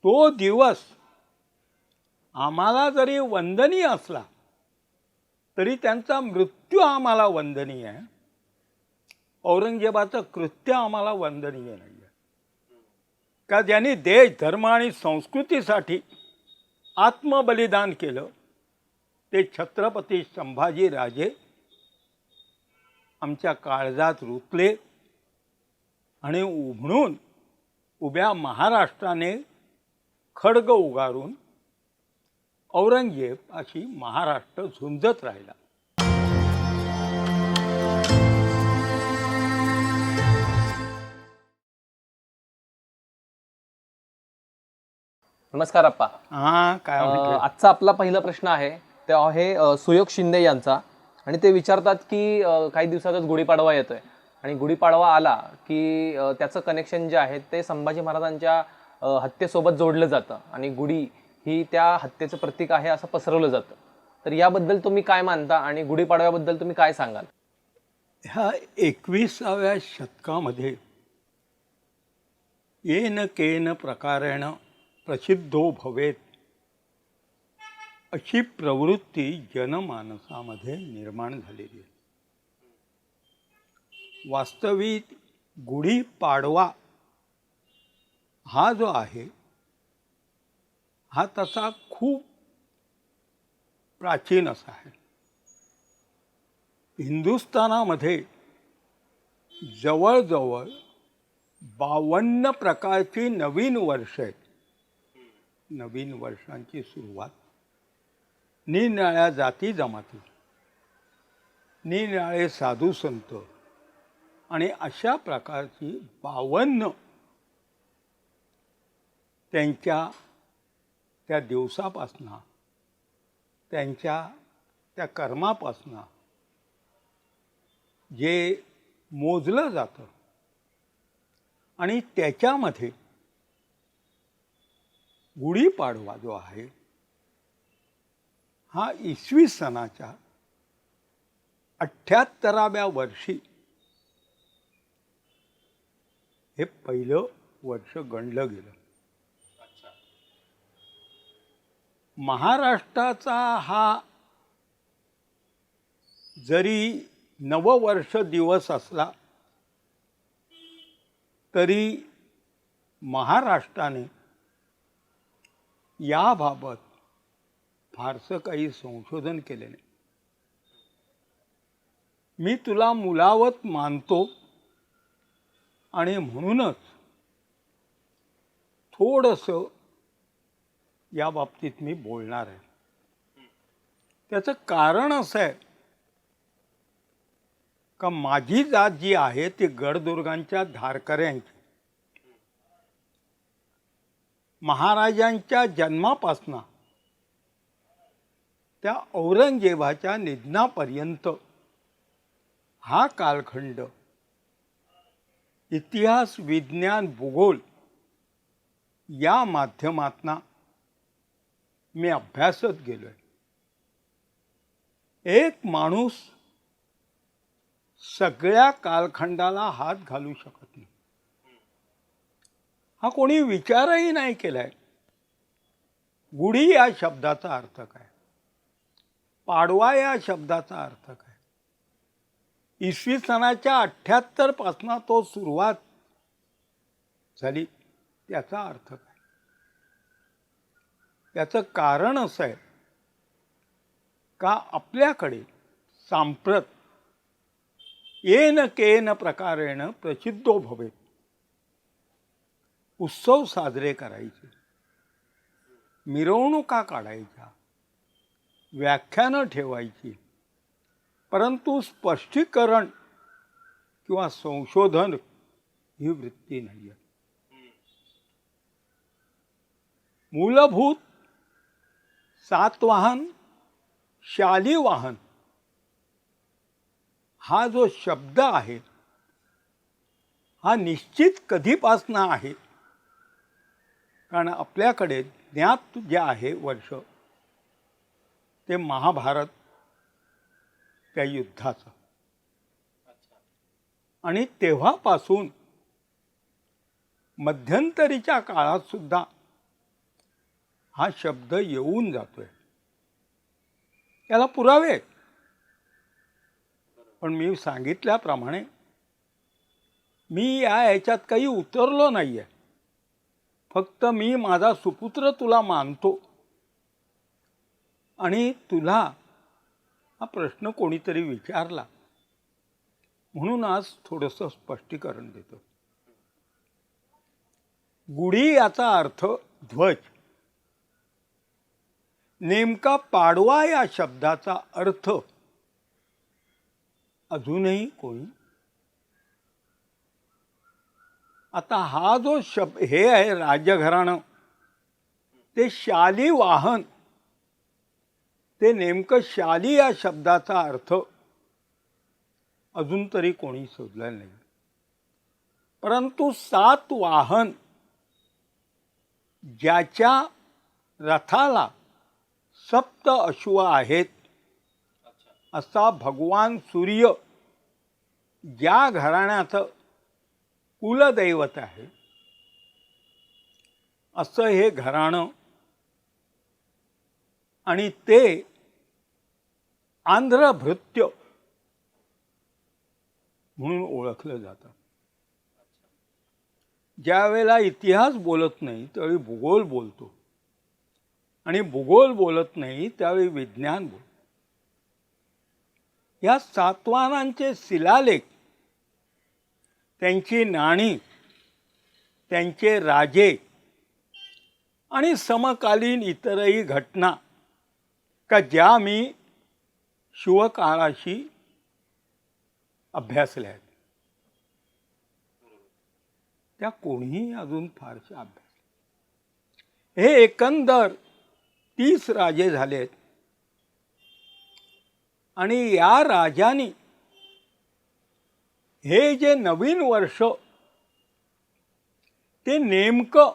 तो दिवस आम्हाला जरी वंदनीय असला तरी त्यांचा मृत्यू आम्हाला वंदनीय आहे. औरंगजेबाचं कृत्य आम्हाला वंदनीय नाही आहे. का ज्यांनी देश धर्म आणि संस्कृतीसाठी आत्मबलिदान केलं ते छत्रपती संभाजी राजे आमच्या काळजात रुतले आणि म्हणून उभ्या महाराष्ट्राने खड्ग उगारून औरंगजेब अशी महाराष्ट्र झुंजत राहिला. नमस्कार अप्पा. काय म्हणतो? आजचा आपला पहिला प्रश्न आहे ते आहे सुयोग शिंदे यांचा, आणि ते विचारतात की काही दिवसातच गुढीपाडवा येतोय आणि गुढीपाडवा आला की त्याचं कनेक्शन जे आहे ते संभाजी महाराजांच्या हत्येसोबत जोडलं जातं आणि गुढी ही त्या हत्येचं प्रतीक आहे असं पसरवलं जातं. तर याबद्दल तुम्ही काय मानता आणि गुढीपाडव्याबद्दल तुम्ही काय सांगाल? ह्या 21व्या शतकामध्ये येन केन प्रकारेण प्रसिद्धो भवेत अशी प्रवृत्ती जनमानसामध्ये निर्माण झालेली आहे. वास्तविक गुढीपाडवा हा जो आहे हा तसा खूप प्राचीन असा आहे. हिंदुस्थानामध्ये जवळजवळ 52 प्रकारची नवीन वर्ष आहेत. नवीन वर्षांची सुरुवात निरनिराळ्या जाती जमाती, निरनिराळे साधू संत आणि अशा प्रकारची 52 त्यांच्या त्या दिवसापासनं त्यांच्या त्या कर्मापासनं जे मोजलं जातं आणि त्याच्यामध्ये गुढीपाडवा जो आहे हा इसवी सनाच्या 78व्या वर्षी हे पहिलं वर्ष गणलं गेलं. महाराष्ट्राचा हा जरी नववर्ष दिवस असला तरी महाराष्ट्राने याबाबत फारसं काही संशोधन केले नाही. मी तुला मुलावत मानतो आणि म्हणूनच थोडंसं या बाबतीत मी बोलणार आहे. त्याचं कारण असं आहे का माझी जात जी आहे ती गडदुर्गांच्या धारकऱ्यांची महाराजांच्या जन्मापासनं त्या औरंगजेबाच्या निधनापर्यंत हा कालखंड इतिहास, विज्ञान, भूगोल या माध्यमातनं मी अभ्यासत गेलोय. एक माणूस सगळ्या कालखंडाला हात घालू शकत नाही. हा कोणी विचारही नाही केलाय. गुढी या शब्दाचा अर्थ काय, पाडवा या शब्दाचा अर्थ काय, इसवी सनाच्या 78 पासनं तो सुरुवात झाली त्याचा अर्थ काय. याचं कारण असं आहे का आपल्याकडे सांप्रत येन केन प्रकारेण प्रसिद्धो भवेत उत्सव साजरे करायचे, मिरवणुका काढायच्या, व्याख्यानं ठेवायची, परंतु स्पष्टीकरण किंवा संशोधन ही वृत्ती नाही आहे. मूलभूत सातवाहन, शालिवाहन हा जो शब्द आहे हा निश्चित कधीपासनं आहे. कारण आपल्याकडे ज्ञात जे आहे वर्ष ते महाभारत त्या युद्धाचं, आणि तेव्हापासून मध्यंतरीच्या काळात सुद्धा हा शब्द येऊन जातोय. त्याला पुरावे आहेत. पण मी सांगितल्याप्रमाणे मी याच्यात काही उतरलो नाही आहे. फक्त मी माझा सुपुत्र तुला मानतो आणि तुला हा प्रश्न कोणीतरी विचारला म्हणून आज थोडंसं स्पष्टीकरण देतो. गुढी याचा अर्थ ध्वज. नेमका पाडवा या शब्दाचा अर्थ अजूनही कोणी, आता हा जो शब्द हे आहे राज्यघराणं, ते शाली वाहन, ते नेमकं शाली या शब्दाचा अर्थ अजून तरी कोणी शोधला नाही. परंतु सातवाहन, ज्याच्या रथाला सप्त अश्व आहेत, असा भगवान सूर्य ज्या घराण्याचं कुलदैवत आहे, असं हे घराणं आणि ते आंध्रभृत्य म्हणून ओळखलं जातं. ज्या वेळेला इतिहास बोलत नाही त्यावेळी भूगोल बोलतो आणि भूगोल बोलत नाही त्यावेळी विज्ञान बोलतो. या सातवाहनांचे शिलालेख, त्यांची नाणी, त्यांचे राजे आणि समकालीन इतरही घटना का ज्या मी शिवकाळाशी अभ्यासल्या आहेत, त्या कोणीही अजून फारशा अभ्यास. हे एकंदर 30 राजे झालेत आणि या राजांनी हे जे नवीन वर्ष ते नेमकं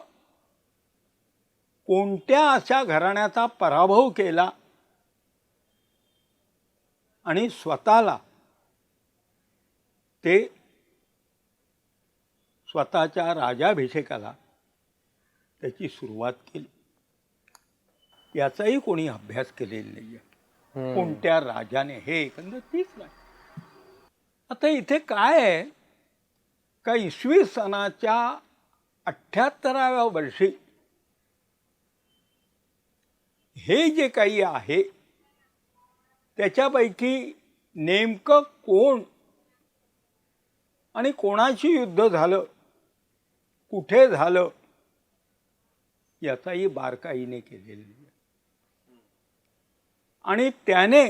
कोणत्या अशा घराण्याचा पराभव केला आणि स्वतःला ते स्वतःच्या राजाभिषेकाला त्याची सुरुवात केली, याचाही कोणी अभ्यास केलेला नाही आहे. कोणत्या राजाने हे एकंदर 30 राजे. आता इथे काय आहे का इसवी सनाच्या 78व्या वर्षी हे जे काही आहे त्याच्यापैकी नेमकं कोण आणि कोणाशी युद्ध झालं, कुठे झालं, याचाही बारकाईने केलेली आहे. आणि त्याने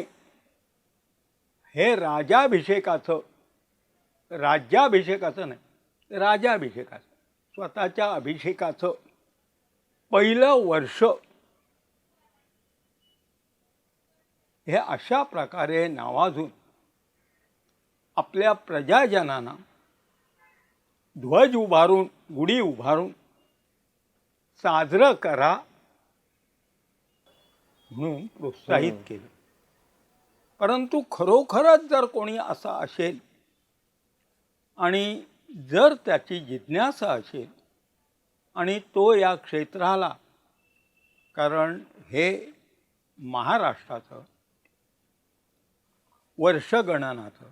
हे राज्याभिषेकाचं नाही, राजाभिषेकाचं, स्वतःच्या अभिषेकाचं पहिलं वर्ष हे अशा प्रकारे नावाजून आपल्या प्रजाजनांना ध्वज उभारून, गुढी उभारून साजरं करा म्हणून प्रोत्साहित केलं. परंतु खरोखरच जर कोणी असा असेल आणि जर त्याची जिज्ञासा असेल आणि तो या क्षेत्राला, कारण हे महाराष्ट्राचं वर्षगणनाचं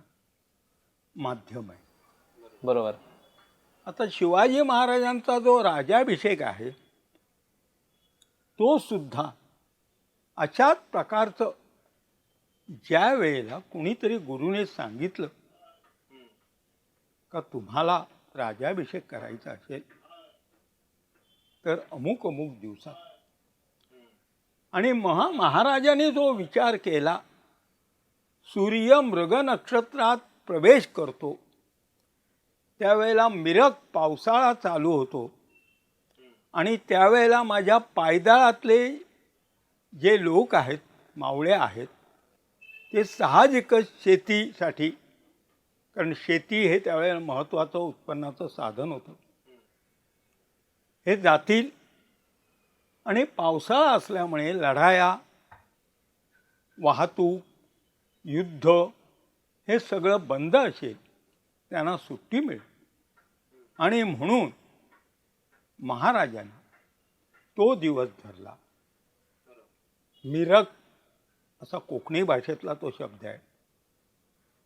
माध्यम आहे. बरोबर. आता शिवाजी महाराजांचा जो राज्याभिषेक आहे तो सुद्धा अशाच प्रकारचं, ज्या वेळेला कुणीतरी गुरुने सांगितलं का तुम्हाला राज्याभिषेक करायचा असेल तर अमुक अमुक दिवसात, आणि महाराजांनी जो विचार केला, सूर्य मृग नक्षत्रात प्रवेश करतो त्यावेळेला मिरग पावसाळा चालू होतो आणि त्यावेळेला माझ्या पायदळातले जे लोक आहेत, मावळे आहेत, ते साहजिकच शेतीसाठी, कारण शेती हे त्यावेळेला महत्त्वाचं उत्पन्नाचं साधन होतं, हे जातील आणि पावसाळा असल्यामुळे लढाया, वाहतूक, युद्ध हे सगळं बंद असेल, त्यांना सुट्टी मिळेल. आणि म्हणून महाराजांनी तो दिवस धरला मिरग असा कोकणी भाषेतला तो शब्द आहे.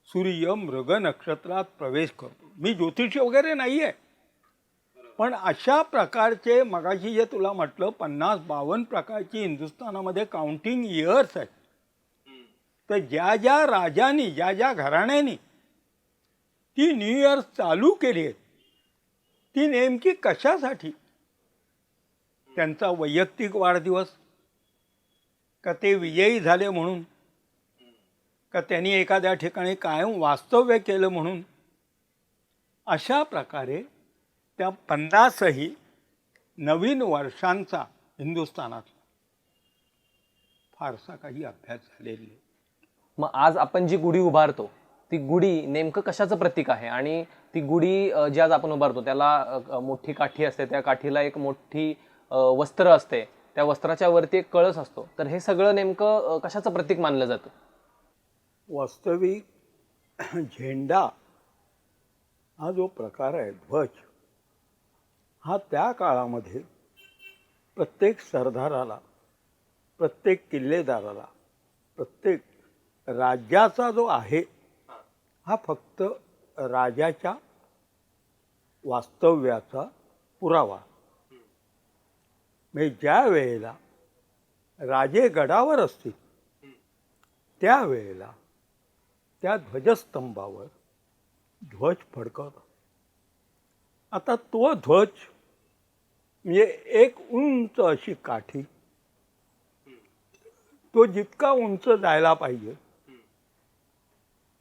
सूर्य मृग नक्षत्रात प्रवेश करतो. मी ज्योतिषी वगैरे नाही आहे, पण अशा प्रकारचे मगाशी जे तुला म्हटलं 50-52 प्रकारची हिंदुस्थानामध्ये काउंटिंग इयर्स आहेत. तर ज्या ज्या राजांनी ज्या ज्या घराण्यांनी ती न्यू इयर चालू केली आहेत ती नेमकी कशासाठी? त्यांचा वैयक्तिक वाढदिवस, का ते विजयी झाले म्हणून, का त्यांनी एखाद्या ठिकाणी कायम वास्तव्य केलं म्हणून? अशा प्रकारे त्या 50ही नवीन वर्षांचा हिंदुस्थानात फारसा काही अभ्यास झालेला नाही. मग आज आपण जी गुढी उभारतो ती गुढी नेमकं कशाचं प्रतीक आहे? आणि ती गुढी जी आज आपण उभारतो त्याला मोठी काठी असते, त्या काठीला एक मोठी वस्त्र असते, त्या वस्त्राच्या वरती एक कळस असतो. तर हे सगळं नेमकं कशाचं प्रतीक मानलं जातं? वास्तविक झेंडा हा जो प्रकार आहे, ध्वज, हा त्या काळामध्ये प्रत्येक सरदाराला, प्रत्येक किल्लेदाराला, प्रत्येक राज्याचा जो आहे हा फक्त राजाच्या वास्तव्याचा पुरावा. म्हणजे ज्या वेळेला राजे गडावर असतील त्यावेळेला त्या ध्वजस्तंभावर ध्वज फडकवतात. आता तो ध्वज म्हणजे एक उंच अशी काठी, तो जितका उंच जायला पाहिजे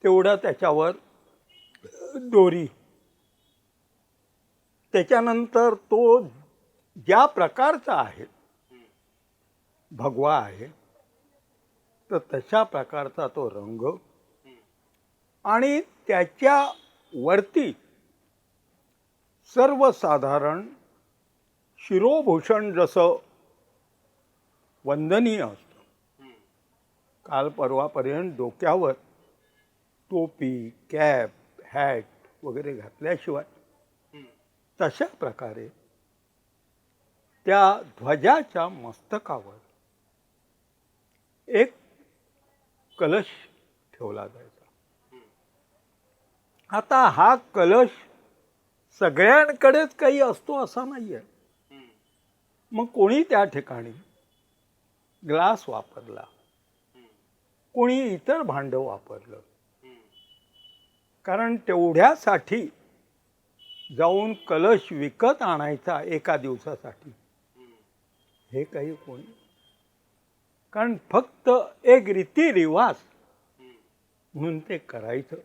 तेवढा त्याच्यावर दोरी, त्याच्यानंतर तो ज्या प्रकारचा आहे, भगवा आहे तर तशा प्रकारचा तो रंग, आणि त्याच्या वरती सर्वसाधारण शिरोभूषण जसं वंदनीय असतं, काल परवापर्यंत डोक्यावर टोपी, कॅप, हॅट वगैरे घातल्याशिवाय तशा प्रकारे त्या ध्वजाच्या मस्तकावर एक कलश ठेवला जायचा. आता हा कलश सगळ्यांकडेच काही असतो असा नाही आहे. मग कोणी त्या ठिकाणी ग्लास वापरला, कोणी इतर भांडं वापरलं, कारण तेवढ्यासाठी जाऊन कलश विकत आणायचा एका दिवसासाठी हे काही कोणी, कारण फक्त एक रीतिरिवाज म्हणून ते करायचं.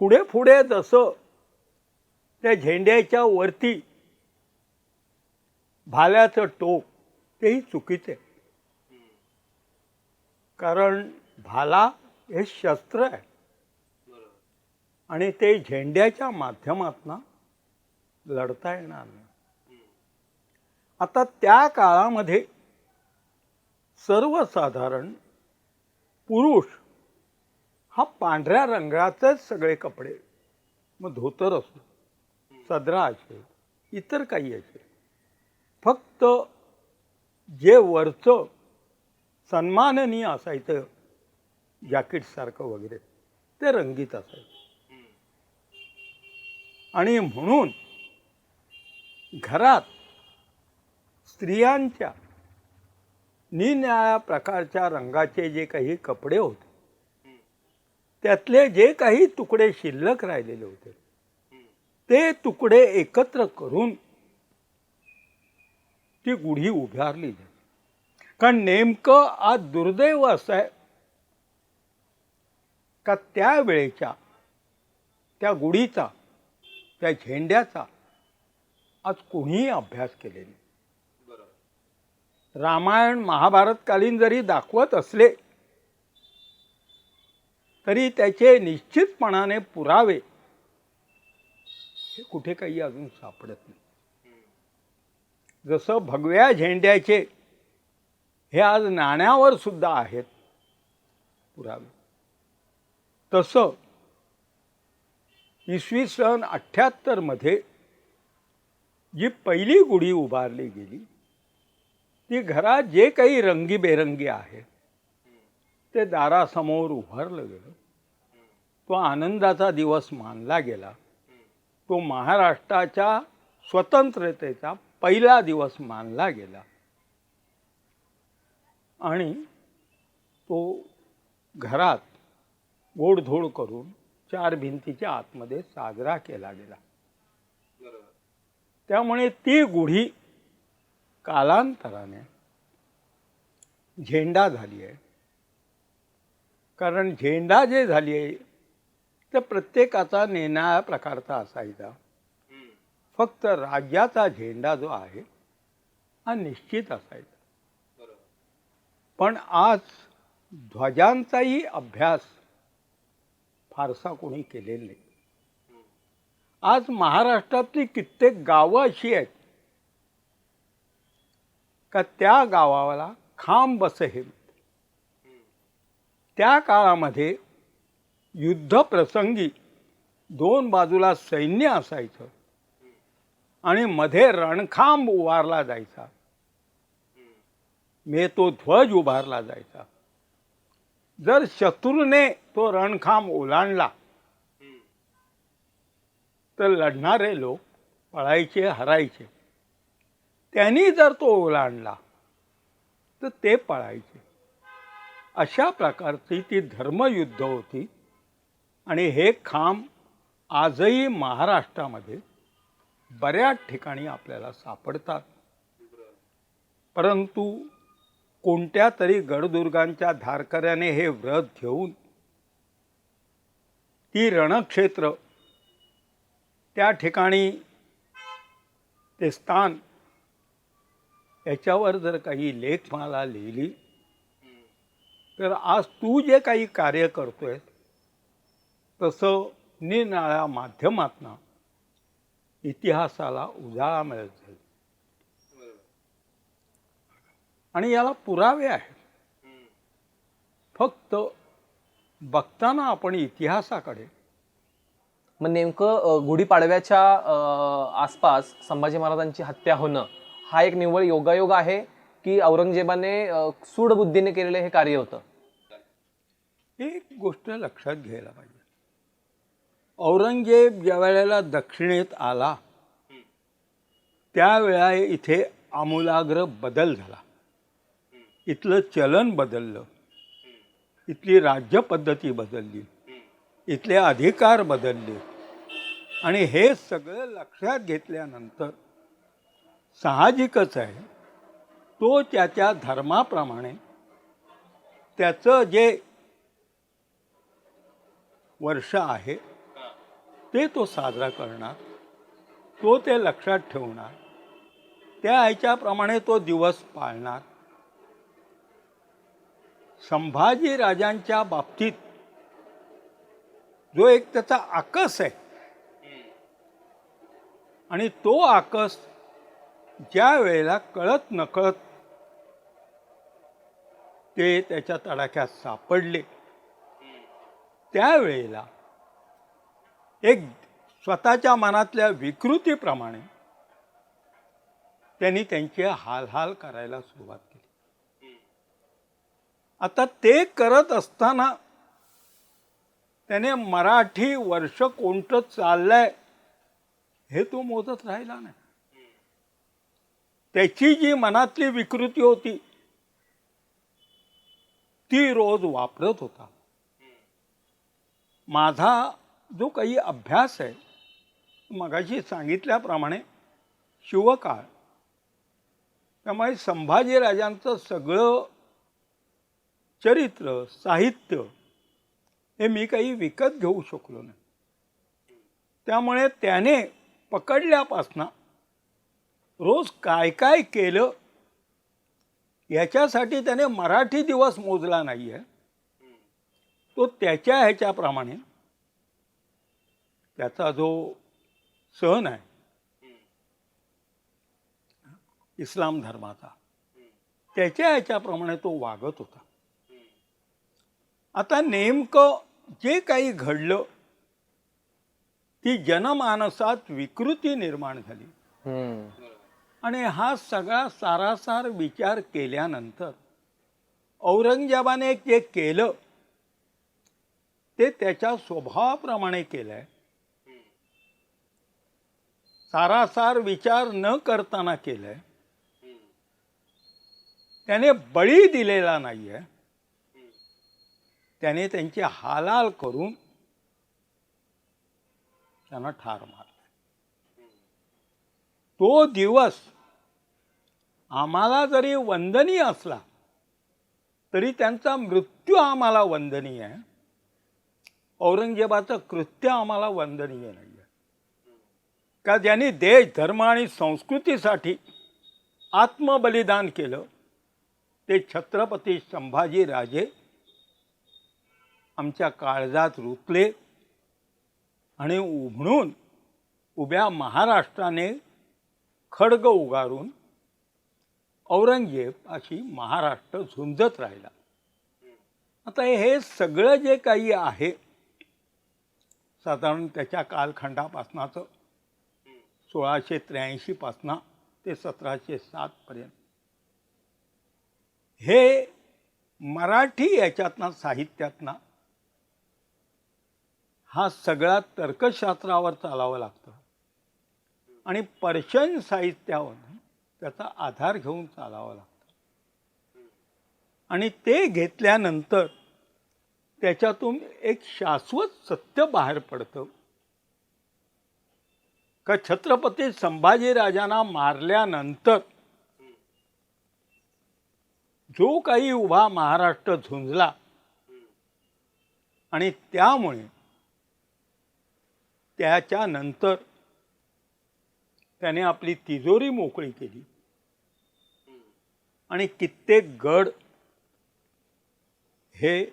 पुढे पुढे जसं त्या झेंड्याच्या वरती भाल्याचं टोक, तेही चुकीचे, कारण भाला हे शस्त्र आहे आणि ते झेंड्याच्या माध्यमातून लढता येणार नाही. आता त्या काळामध्ये सर्वसाधारण पुरुष हा पांढऱ्या रंगाचेच सगळे कपडे, मग धोतर असो, सदरा असेल, इतर काही असेल, फक्त जे वरचं सन्माननीय असायचं जॅकेटसारखं वगैरे ते रंगीत असायचं. आणि म्हणून घरात स्त्रियांच्या निरनिराळ्या प्रकारच्या रंगाचे जे काही कपडे होते त्यातले जे काही तुकडे शिल्लक राहिलेले होते ते तुकडे एकत्र करून ती गुढी उभारली जाते. कारण नेमकं आज दुर्दैव असं आहे का त्यावेळेच्या त्या गुढीचा, त्या झेंड्याचा आज कोणीही अभ्यास केलेला नाही. रामायण महाभारतकालीन जरी दाखवत असले तरी त्याचे निश्चितपणाने पुरावे हे कुठे काही अजून सापडत नाही. जसं भगव्या झेंड्याचे हे आज नाण्यावर सुद्धा आहेत पुरावे, तसं इसवी सन 78 मध्ये जी पहिली गुढी उभारली गेली ती घरात जे काही रंगीबेरंगी आहे ते दारासमोर उभारलं गेलं. तो आनंदाचा दिवस मानला गेला. तो महाराष्ट्राच्या स्वतंत्रतेचा पहिला दिवस मानला गेला आणि तो घरात गोडधोड करून 4 भिंतीच्या आतमध्ये साजरा केला गेला. त्यामुळे ती गुढी कालांतराने झेंडा झाली आहे. कारण झेंडा जे झाली आहे ते प्रत्येकाचा नेणाऱ्या प्रकारचा असायचा. फक्त राज्याचा झेंडा जो आहे हा निश्चित असायचा. पण आज ध्वजांचाही अभ्यास फारसा कोणी केलेला नाही. आज महाराष्ट्रातली कित्येक गावं अशी आहेत का त्या गावाला खांब बसहे. त्या काळामध्ये युद्धप्रसंगी 2 बाजूला सैन्य असायचं आणि मध्ये रणखांब उभारला जायचा. तो ध्वज उभारला जायचा. जर शत्रूने तो रणखांब ओलांडला तर लढणारे लोक पळायचे, हरायचे. त्यांनी जर तो ओलांडला तर ते पळायचे. अशा प्रकारची ती धर्मयुद्ध होती आणि हे खांब आजही महाराष्ट्रामध्ये बऱ्याच ठिकाणी आपल्याला सापडतात. परंतु कोणत्या तरी गडदुर्गांच्या धारकऱ्याने हे व्रत घेऊन ती रणक्षेत्र त्या ठिकाणी ते स्थान याच्यावर जर काही लेखमाला लिहिली तर आज तू जे काही कार्य करतोय तसं निरनिराळ्या माध्यमातून इतिहासाला उजाळा मिळत जाईल. आणि याला पुरावे आहेत. फक्त बघताना आपण इतिहासाकडे. मग नेमकं गुढीपाडव्याच्या आसपास संभाजी महाराजांची हत्या होणं हा एक निव्वळ योगायोग आहे की औरंगजेबाने सूडबुद्धीने केलेले हे कार्य होतं? एक गोष्ट लक्षात घ्यायला पाहिजे. औरंगजेब ज्या वेळेला दक्षिणेत आला त्यावेळा इथे आमूलाग्र बदल झाला. इथलं चलन बदललं, इथली राज्यपद्धती बदलली, इथले अधिकार बदलले. आणि हे सगळं लक्षात घेतल्यानंतर साहजिकच आहे तो त्याच्या धर्माप्रमाणे त्याचं जे वर्ष आहे ते तो साजरा करणार, तो ते लक्षात ठेवणार, त्या ह्याच्याप्रमाणे तो दिवस पाळणार. संभाजी राजांच्या बाबतीत जो एक त्याचा आकस आहे आणि तो आकस ज्या वेळेला कळत नकळत ते त्याच्या तडाख्यात सापडले त्यावेळेला एक स्वतःच्या मनातल्या विकृतीप्रमाणे त्यांनी त्यांचे हालहाल करायला सुरुवात केली. आता ते करत असताना त्याने मराठी वर्ष कोणतं चाललंय हे तो मोजत राहिला नाही. त्याची जी मनातली विकृती होती ती रोज वापरत होता. माझा जो काही अभ्यास आहे मगाशी सांगितल्याप्रमाणे शिवकाळ, त्यामुळे संभाजीराजांचं सगळं चरित्र साहित्य हे मी काही विकत घेऊ शकलो नाही. त्यामुळे त्याने पकडल्यापासनं रोज काय काय केलं याच्यासाठी त्याने मराठी दिवस मोजला नाही आहे. तो त्याच्या ह्याच्याप्रमाणे त्याचा जो सण आहे इस्लाम धर्माचा त्याच्या ह्याच्याप्रमाणे तो वागत होता. आता नेमकं जे काही घडलं ती जनमानसात विकृती निर्माण झाली. आणि हा सगळा सारासार विचार केल्यानंतर औरंगजेबाने जे केलं ते त्याच्या स्वभावाप्रमाणे केलंय. सारासार विचार न करताना केलंय. त्याने बळी दिलेला नाहीये. त्याने त्यांची हालाल करून त्यांना ठार मारलं. तो दिवस आम्हाला जरी वंदनीय असला तरी त्यांचा मृत्यू आम्हाला वंदनीय आहे. औरंगजेबाचं कृत्य आम्हाला वंदनीय नाही आहे. का ज्यांनी देश धर्म आणि संस्कृतीसाठी आत्मबलिदान केलं ते छत्रपती संभाजी राजे आमच्या काळजात रुतले आणि उभळून उभ्या महाराष्ट्राने खड्ग उगारून औरंगजेब अशी महाराष्ट्र झुंजत राहिला. आता हे सगळं जे काही आहे साधारण त्याच्या कालखंडापासनाचं 1683 पासना ते 1707 पर्यंत हे मराठी याच्यातनं साहित्यातनं हा सगळा तर्कशास्त्रावर चालावं लागतं आणि पर्शियन साहित्यावर त्याचा आधार घेऊन चालावं लागतं. आणि ते घेतल्यानंतर त्याच्यातून एक शाश्वत सत्य बाहेर पडतं का छत्रपती संभाजीराजांना मारल्यानंतर जो काही उभा महाराष्ट्र झुंजला आणि त्यामुळे त्याच्यानंतर त्याने आपली तिजोरी मोकळी केली आणि कित्येक गड हे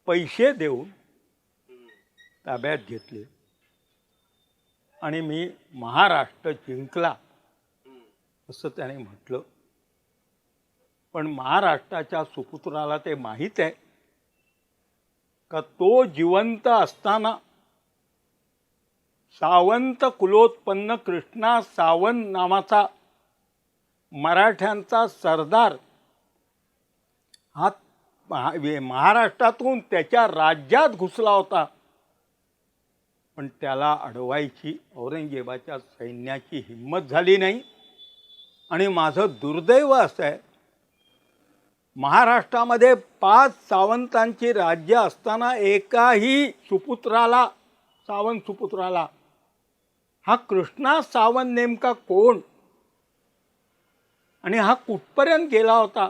पैसे देऊन ताब्यात घेतले आणि मी महाराष्ट्र जिंकला असं त्याने म्हटलं. पण महाराष्ट्राच्या सुपुत्राला ते माहीत आहे का तो जिवंत असताना सावंत कुलोत्पन्न कृष्णा सावंत नावाचा मराठ्यांचा सरदार हा महाराष्ट्रातून त्याच्या राज्यात घुसला होता. पण त्याला अडवायची औरंगजेबाच्या सैन्याची हिंमत झाली नाही. आणि माझं दुर्दैव असं आहे महाराष्ट्रामध्ये 5 सावंतांची राज्य असताना एकाही सुपुत्राला सावंत सुपुत्राला हा कृष्णा सावंत नेमका कोण आणि हा कुठपर्यंत गेला होता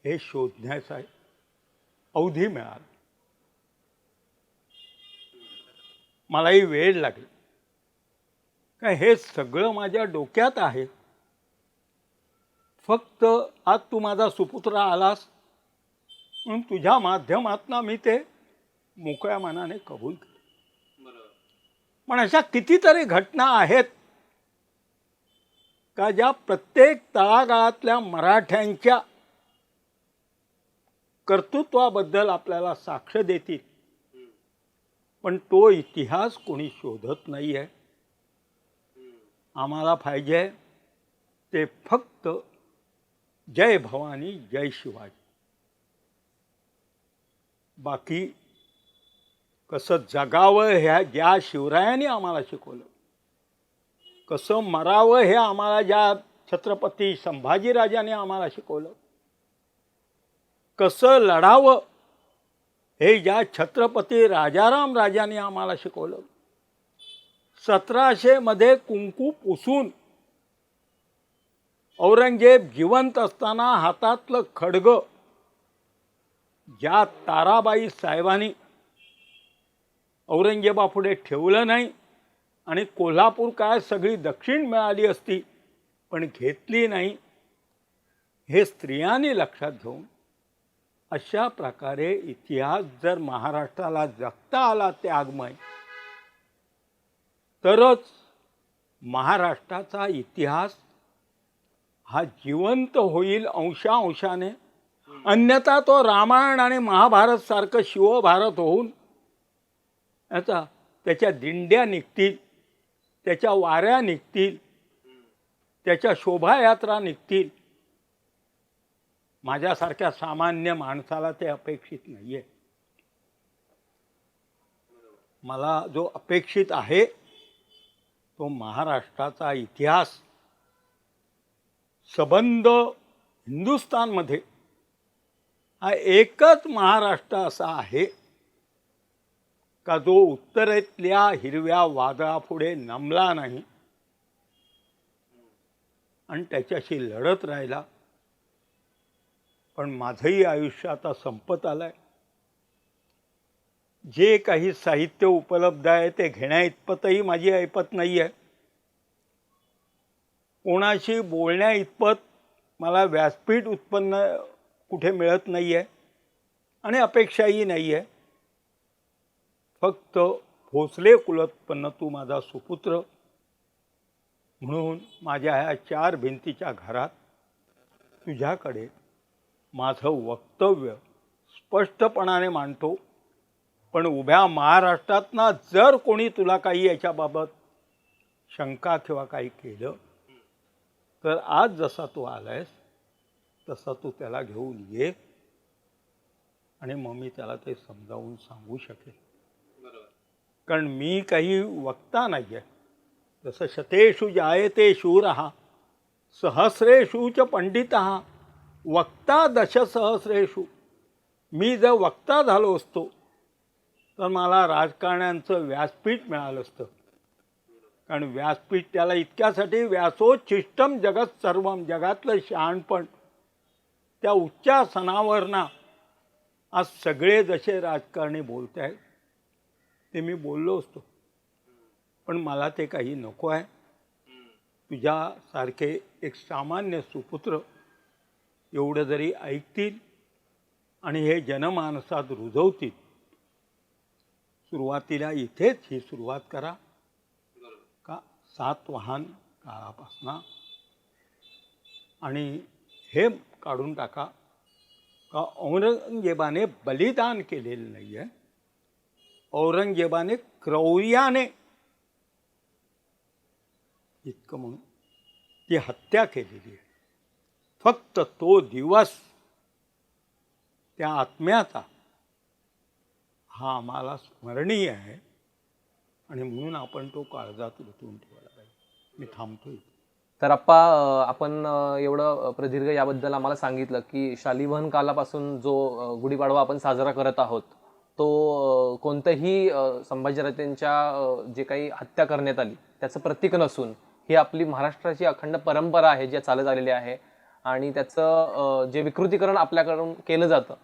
हे शोधण्याचा अवधी मिळाला. मलाही वेळ लागेल का हे सगळं माझ्या डोक्यात आहे. फक्त आज तू माझा सुपुत्र आलास म्हणून तुझ्या माध्यमातून मी ते मोकळ्या मनाने कबूल केले. पण अशा कितीतरी घटना आहेत का ज्या प्रत्येक तळागाळातल्या मराठ्यांच्या कर्तृत्वाबद्दल आपल्याला साक्ष देतील. पण तो इतिहास कोणी शोधत नाही आहे. आम्हाला पाहिजे ते फक्त जय भवानी जय शिवाजी. बाकी कसं जगावं ह्या ज्या शिवरायांनी आम्हाला शिकवलं, कसं मरावं हे आम्हाला ज्या छत्रपती संभाजीराजांनी आम्हाला शिकवलं, कसं लढावं हे ज्या छत्रपती राजाराम राजांनी आम्हाला शिकवलं. 1700 मध्ये कुंकू पुसून औरंगजेब जिवंत असताना हातातलं खड्ग ज्या ताराबाई साहेबांनी औरंगजेबापुढे ठेवलं नाही आणि कोल्हापूर काय सगळी दक्षिण मिळाली असती पण घेतली नाही हे स्त्रियांनी लक्षात घेऊन अशा प्रकारे इतिहास जर महाराष्ट्राला जगता आला त्यागमय तरच महाराष्ट्राचा इतिहास हा जिवंत होईल अंशांशाने. अन्यथा तो रामायण आणि महाभारत सारखं शिवभारत होऊन त्याच्या दिंड्या निघतील. त्याच्या वाऱ्या निघतील, त्याच्या शोभायात्रा निघतील. माझ्यासारख्या सामान्य माणसाला ते अपेक्षित नाहीये. मला जो अपेक्षित आहे तो महाराष्ट्राचा इतिहास सबंध हिंदुस्थानमध्ये हा एकच महाराष्ट्र असा आहे का जो उत्तरेतल्या हिरव्या वादळापुढे नमला नाही आणि त्याच्याशी लढत राहिला. पण माझंही आयुष्य आता संपत आलंय. जे काही साहित्य उपलब्ध आहे ते घेण्या इतपतही माझी ऐपत नाही आहे. कोणाशी बोलण्या इतपत मला व्यासपीठ उत्पन्न कुठे मिळत नाही आहे आणि अपेक्षाही नाही आहे. फक्त भोसले कुलोत्पन्न तू माझा सुपुत्र म्हणून माझ्या ह्या 4 भिंतीच्या घरात तुझ्याकडे माझं वक्तव्य स्पष्टपणाने मांडतो. पण उभ्या महाराष्ट्रातनं जर कोणी तुला काही याच्याबाबत शंका किंवा काही केलं तर आज जसा तू आलायस तसा तू त्याला घेऊन ये आणि मग मी त्याला ते समजावून सांगू शकेल. कारण मी काही वक्ता नाही आहे. जसं शतेषु जायते शूरः सहस्रेषु च पंडितः वक्ता दशसहस्रेषु. मी जर वक्ता झालो असतो तर मला राजकारण्यांचं व्यासपीठ मिळालं असतं. कारण व्यासपीठ त्याला इतक्यासाठी व्यासोच्छिष्टम जगत सर्वम, जगातलं शहाणपण त्या उच्चासनावर ना आज सगळे जसे राजकारणी बोलत आहेत ते मी बोललो असतो. पण मला ते काही नको आहे. तुझ्यासारखे एक सामान्य सुपुत्र एवढं जरी ऐकतील आणि हे जनमानसात रुजवतील. सुरुवातीला इथेच ही सुरुवात करा का सातवाहन काळापासनं आणि हे काढून टाका का औरंगजेबाने बलिदान केलेलं नाही आहे. औरंगजेबाने क्रौर्याने इतकं म्हणून ती हत्या केलेली आहे. फक्त तो दिवस त्या आत्म्याचा हा आम्हाला स्मरणीय आहे आणि म्हणून आपण तो काळजात रुतून ठेवायला पाहिजे. मी थांबतोय. तर आप्पा, आपण एवढं प्रदीर्घ याबद्दल आम्हाला सांगितलं की शालिवाहन कालापासून जो गुढीपाडवा आपण साजरा करत आहोत तो कोणत्याही संभाजीराजेंच्या जे काही हत्या करण्यात आली त्याचं प्रतीक नसून ही आपली महाराष्ट्राची अखंड परंपरा आहे जी चालत आलेली आहे. आणि त्याचं जे विकृतीकरण आपल्याकडून केलं जातं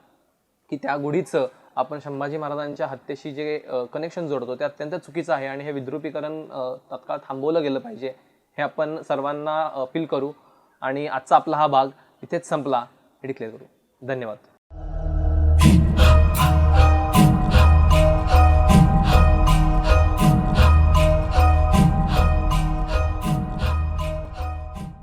की त्या गुढीचं आपण संभाजी महाराजांच्या हत्येशी जे कनेक्शन जोडतो ते अत्यंत चुकीचं आहे आणि हे विद्रुपीकरण तत्काळ थांबवलं गेलं पाहिजे हे आपण सर्वांना अपील करू. आणि आजचा आपला हा भाग इथेच संपला, हे डिक्लेअर करू. धन्यवाद.